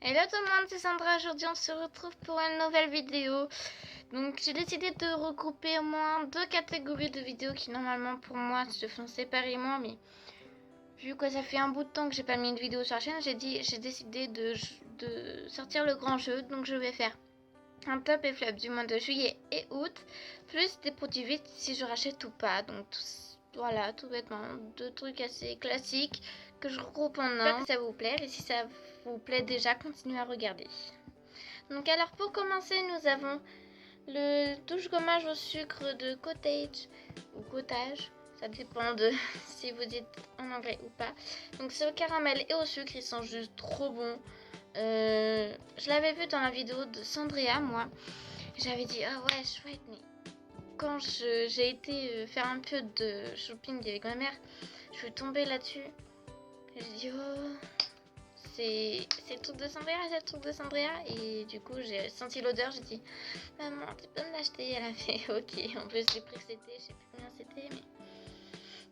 Hello tout le monde, c'est Sandra. Aujourd'hui on se retrouve pour une nouvelle vidéo. Donc j'ai décidé de regrouper au moins deux catégories de vidéos qui normalement pour moi se font séparément, mais vu que ça fait un bout de temps que j'ai pas mis une vidéo sur la chaîne, j'ai décidé de sortir le grand jeu. Donc je vais faire un top et flop du mois de juillet et août, plus des produits vides si je rachète ou pas. Donc voilà, tout bêtement, deux trucs assez classiques que je regroupe en un. J'espère que ça vous plaît, et si ça vous plaît déjà, continuez à regarder. Donc alors pour commencer, nous avons le douche gommage au sucre de Cottage ou Cottage, ça dépend de si vous dites en anglais ou pas. Donc c'est au caramel et au sucre, ils sont juste trop bons. Je l'avais vu dans la vidéo de Sandrea, moi. J'avais dit ah ouais chouette, mais quand j'ai été faire un peu de shopping avec ma mère, je suis tombée là-dessus. J'ai dit oh c'est le truc de Sandrea, c'est le truc de Sandrea. Et du coup j'ai senti l'odeur, j'ai dit maman tu peux me l'acheter. Elle a fait ok. En plus les prix que c'était, je sais plus combien c'était, mais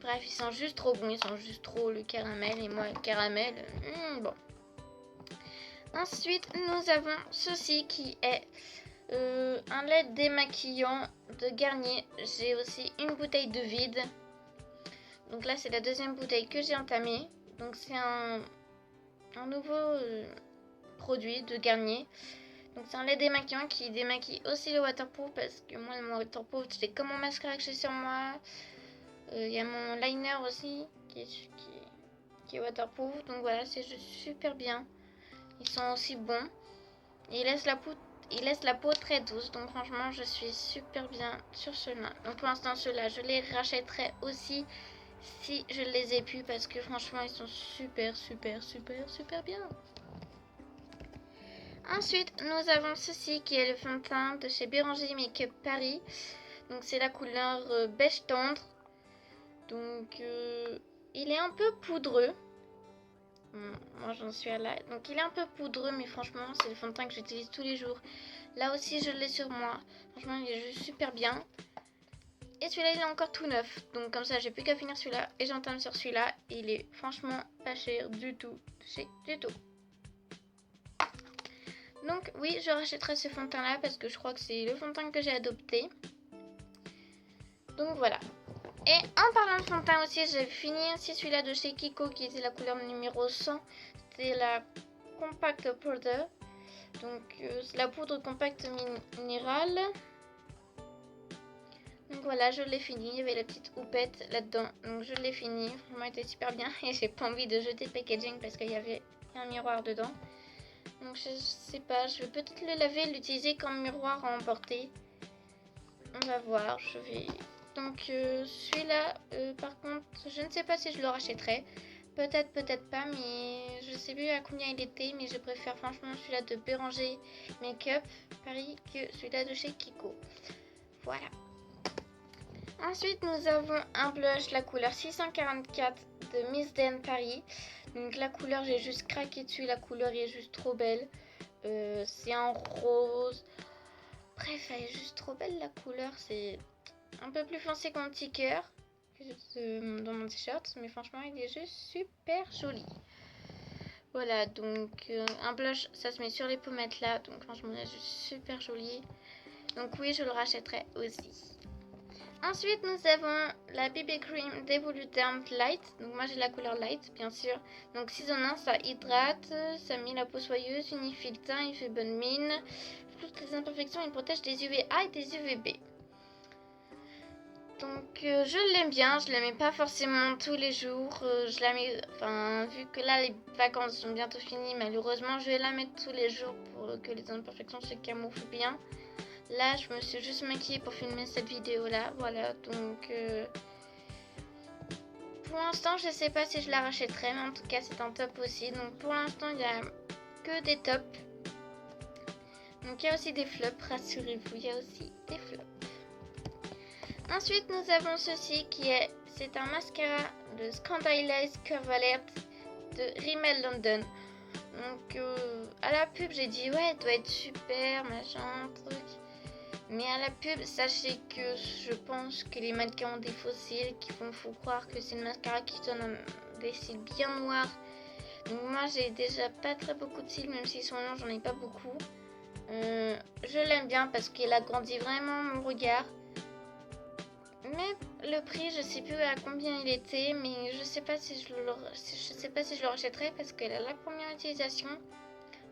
bref ils sont juste trop bons, ils sont juste trop le caramel. Et moi le caramel, bon. Ensuite nous avons ceci qui est un lait démaquillant de Garnier. J'ai aussi une bouteille de vide. Donc là c'est la deuxième bouteille que j'ai entamée. Donc c'est un nouveau produit de Garnier. Donc c'est un lait démaquillant qui démaquille aussi le waterproof, parce que moi mon waterproof c'est comme mon mascara que j'ai sur moi. Il y a mon liner aussi qui est waterproof. Donc voilà, c'est juste super bien. Ils sont aussi bons. Et il laisse la peau très douce, donc franchement je suis super bien sur ceux-là. Donc pour l'instant ceux-là je les rachèterai aussi si je les ai pu, parce que franchement ils sont super bien. Ensuite nous avons ceci qui est le fond de teint de chez Béranger Make-up Paris. Donc c'est la couleur beige tendre. Donc il est un peu poudreux. Moi j'en suis à là. Donc il est un peu poudreux, mais franchement c'est le fond de teint que j'utilise tous les jours. Là aussi je l'ai sur moi. Franchement il est juste super bien. Et celui-là il est encore tout neuf. Donc comme ça j'ai plus qu'à finir celui-là et j'entame sur celui-là. Il est franchement pas cher du tout. Du tout. Donc oui, je rachèterai ce fond de teint là parce que je crois que c'est le fond de teint que j'ai adopté. Donc voilà. Et en parlant de fond de teint aussi, j'ai fini aussi celui-là de chez Kiko qui était la couleur numéro 100. C'est la Compact Powder. Donc c'est la poudre compacte minérale. Donc voilà, je l'ai fini. Il y avait la petite houppette là-dedans. Donc je l'ai fini. Vraiment, il était super bien. Et j'ai pas envie de jeter le packaging parce qu'il y avait un miroir dedans. Donc je sais pas, je vais peut-être le laver et l'utiliser comme miroir à emporter. On va voir, je vais... Donc celui-là, par contre, je ne sais pas si je le rachèterai. Peut-être, peut-être pas, mais je sais plus à combien il était. Mais je préfère franchement celui-là de Béranger Make-up Paris que celui-là de chez Kiko. Voilà. Ensuite, nous avons un blush, la couleur 644 de Miss Den Paris. Donc la couleur, j'ai juste craqué dessus. La couleur est juste trop belle. C'est en rose. Bref, elle est juste trop belle la couleur. C'est un peu plus foncé qu'un petit cœur dans mon t-shirt. Mais franchement, il est juste super joli. Voilà, donc un blush, ça se met sur les pommettes là. Donc franchement, il est juste super joli. Donc oui, je le rachèterai aussi. Ensuite, nous avons la BB Cream d'Evoluderm Light. Donc moi j'ai la couleur Light, bien sûr. Donc 6 en 1, ça hydrate, ça met la peau soyeuse, unifie le teint, il fait bonne mine. Toutes les imperfections, il protège des UVA et des UVB. Donc je l'aime bien, je la mets pas forcément tous les jours. Je la mets, enfin vu que là les vacances sont bientôt finies, malheureusement je vais la mettre tous les jours pour que les imperfections se camouflent bien. Là, je me suis juste maquillée pour filmer cette vidéo-là. Voilà, donc... pour l'instant, je sais pas si je la rachèterai, mais en tout cas, c'est un top aussi. Donc, pour l'instant, il n'y a que des tops. Donc, il y a aussi des flops, rassurez-vous, il y a aussi des flops. Ensuite, nous avons ceci qui est... C'est un mascara de Scandalise Curve Alert de Rimmel London. Donc, à la pub, j'ai dit, ouais, elle doit être super, machin, truc... Mais à la pub, sachez que je pense que les mannequins ont des faux cils qui font croire que c'est une mascara qui donne des cils bien noirs. Donc moi j'ai déjà pas très beaucoup de cils, même s'ils sont longs, j'en ai pas beaucoup. Je l'aime bien parce qu'il agrandit vraiment mon regard. Mais le prix, je sais plus à combien il était, mais je sais pas si je le rachèterai parce que la première utilisation,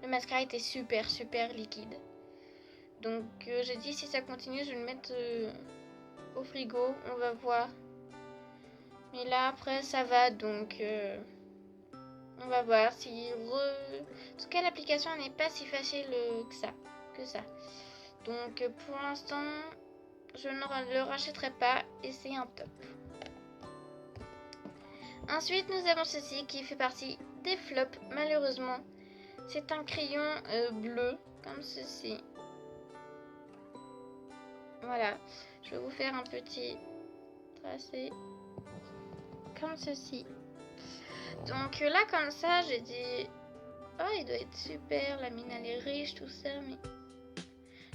le mascara était super liquide. Donc j'ai dit si ça continue, je vais le mettre au frigo, on va voir. Mais là après ça va, donc on va voir si en tout cas l'application n'est pas si facile que ça. Donc pour l'instant, je ne le rachèterai pas et c'est un top. Ensuite, nous avons ceci qui fait partie des flops, malheureusement. C'est un crayon bleu, comme ceci. Voilà, je vais vous faire un petit tracé, comme ceci. Donc là, comme ça, j'ai dit, oh, il doit être super, la mine elle est riche, tout ça, mais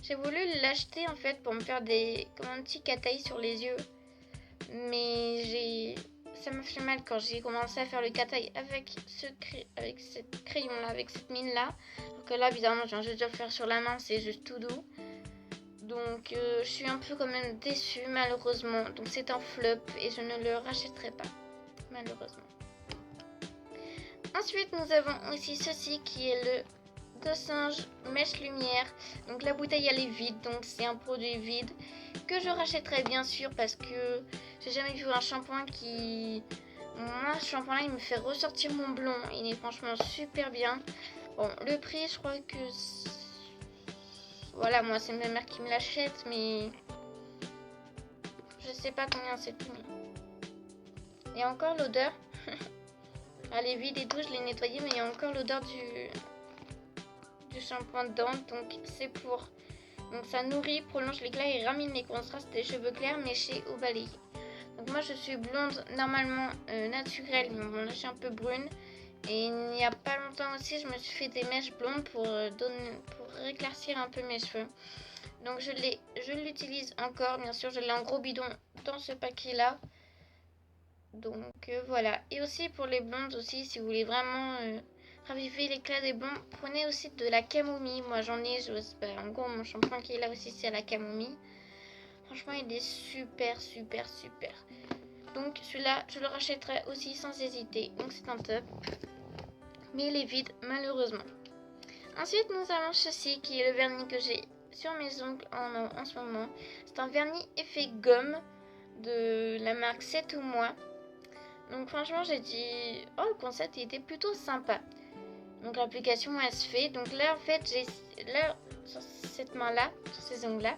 j'ai voulu l'acheter en fait pour me faire comme un petit cat-eye sur les yeux. Mais ça m'a fait mal quand j'ai commencé à faire le cat-eye avec cette crayon là, avec cette mine là. Alors que là, évidemment, je viens juste de le faire sur la main, c'est juste tout doux. Donc je suis un peu quand même déçue malheureusement. Donc c'est un flop et je ne le rachèterai pas, malheureusement. Ensuite, nous avons aussi ceci qui est le Dossinge Mèche Lumière. Donc la bouteille elle est vide, donc c'est un produit vide que je rachèterai bien sûr parce que j'ai jamais vu un shampoing qui... Moi ce shampoing là il me fait ressortir mon blond, il est franchement super bien. Bon, le prix je crois que... Voilà, moi c'est ma mère qui me l'achète, mais je sais pas combien c'est le prix. Et encore l'odeur. Elle est vide et tout, je l'ai nettoyée, mais il y a encore l'odeur du shampoing dedans, donc c'est pour. Donc ça nourrit, prolonge l'éclat et ramène les contrastes des cheveux clairs méchés au balayé. Donc moi je suis blonde normalement naturelle, mais bon là je suis un peu brune. Et il n'y a pas longtemps aussi je me suis fait des mèches blondes pour éclaircir un peu mes cheveux. Donc je l'utilise encore, bien sûr je l'ai en gros bidon dans ce paquet là. Donc voilà. Et aussi pour les blondes aussi, si vous voulez vraiment raviver l'éclat des blonds, prenez aussi de la camomille. Moi j'en ai, en gros mon shampoing qui est là aussi c'est à la camomille. Franchement il est super. Donc celui-là je le rachèterai aussi sans hésiter. Donc c'est un top. Mais il est vide malheureusement. Ensuite nous avons ceci qui est le vernis que j'ai sur mes ongles en ce moment. C'est un vernis effet gomme de la marque 7 ou moi. Donc franchement j'ai dit, oh le concept il était plutôt sympa. Donc l'application elle se fait. Donc là en fait là sur cette main là, sur ces ongles là,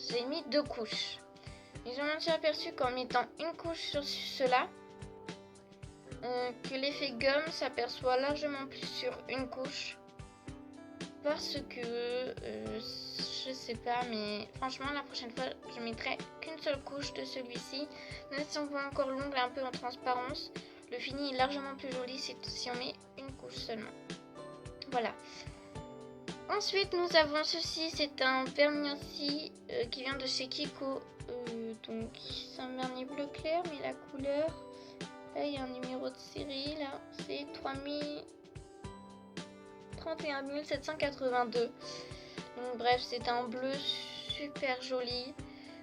j'ai mis 2 couches. Et je m'en suis aperçue qu'en mettant une couche sur cela, que l'effet gomme s'aperçoit largement plus sur une couche. Parce que je sais pas, mais franchement la prochaine fois je mettrai qu'une seule couche de celui-ci. Même si on voit encore l'ongle un peu en transparence, le fini est largement plus joli si on met une couche seulement. Voilà. Ensuite nous avons ceci, c'est un vernis aussi qui vient de chez Kiko. Donc c'est un vernis bleu clair, mais la couleur, là il y a un numéro de série, là c'est 31 782. Donc bref, c'est un bleu super joli.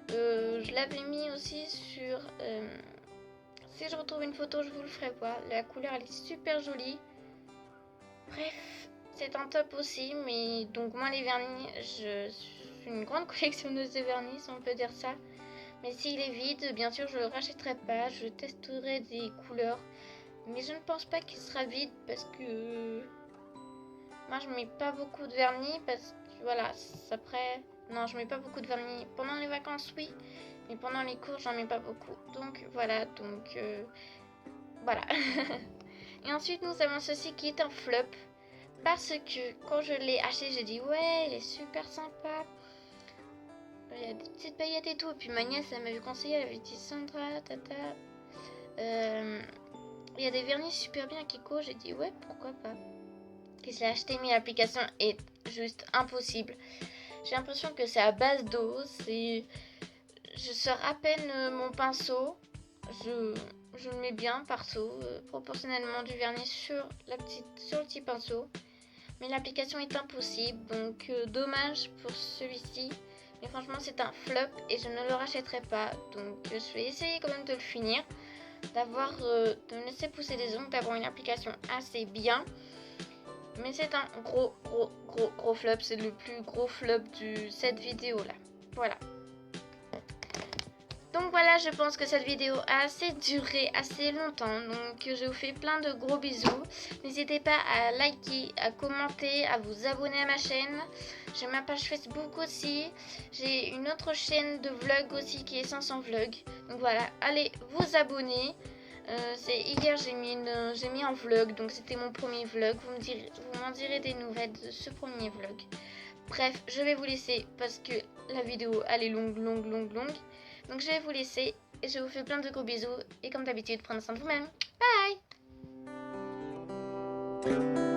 Je l'avais mis aussi sur... si je retrouve une photo, je vous le ferai voir. La couleur, elle est super jolie. Bref, c'est un top aussi. Mais donc moi, les vernis, je suis une grande collectionneuse de vernis, si on peut dire ça. Mais s'il est vide, bien sûr, je le rachèterai pas. Je testerai des couleurs. Mais je ne pense pas qu'il sera vide parce que... Moi, je mets pas beaucoup de vernis parce que voilà, après, non, je mets pas beaucoup de vernis. Pendant les vacances, oui, mais pendant les cours, j'en mets pas beaucoup. Donc voilà, voilà. Et ensuite, nous avons ceci qui est un flop parce que quand je l'ai acheté, j'ai dit ouais, il est super sympa. Il y a des petites paillettes et tout. Et puis ma nièce, elle m'avait conseillé, elle avait dit Sandra, tata. Il y a des vernis super bien à Kiko. J'ai dit ouais, pourquoi pas. Et je l'ai acheté, mais l'application est juste impossible. J'ai l'impression que c'est à base d'eau. Je sors à peine mon pinceau. Je je le mets bien partout, proportionnellement du vernis sur le petit pinceau. Mais l'application est impossible, donc dommage pour celui-ci. Mais franchement c'est un flop et je ne le rachèterai pas. Donc je vais essayer quand même de le finir, de me laisser pousser des ongles, d'avoir une application assez bien. Mais c'est un gros flop, c'est le plus gros flop de cette vidéo là. Voilà. Donc voilà, je pense que cette vidéo a assez duré assez longtemps. Donc je vous fais plein de gros bisous. N'hésitez pas à liker, à commenter, à vous abonner à ma chaîne. J'ai ma page Facebook aussi. J'ai une autre chaîne de vlog aussi qui est 500 vlogs. Donc voilà, allez vous abonner. Hier j'ai mis un vlog, donc c'était mon premier vlog. Vous m'en direz des nouvelles de ce premier vlog. Bref, je vais vous laisser parce que la vidéo elle est longue. Donc je vais vous laisser et je vous fais plein de gros bisous. Et comme d'habitude, prenez soin de vous-même. Bye!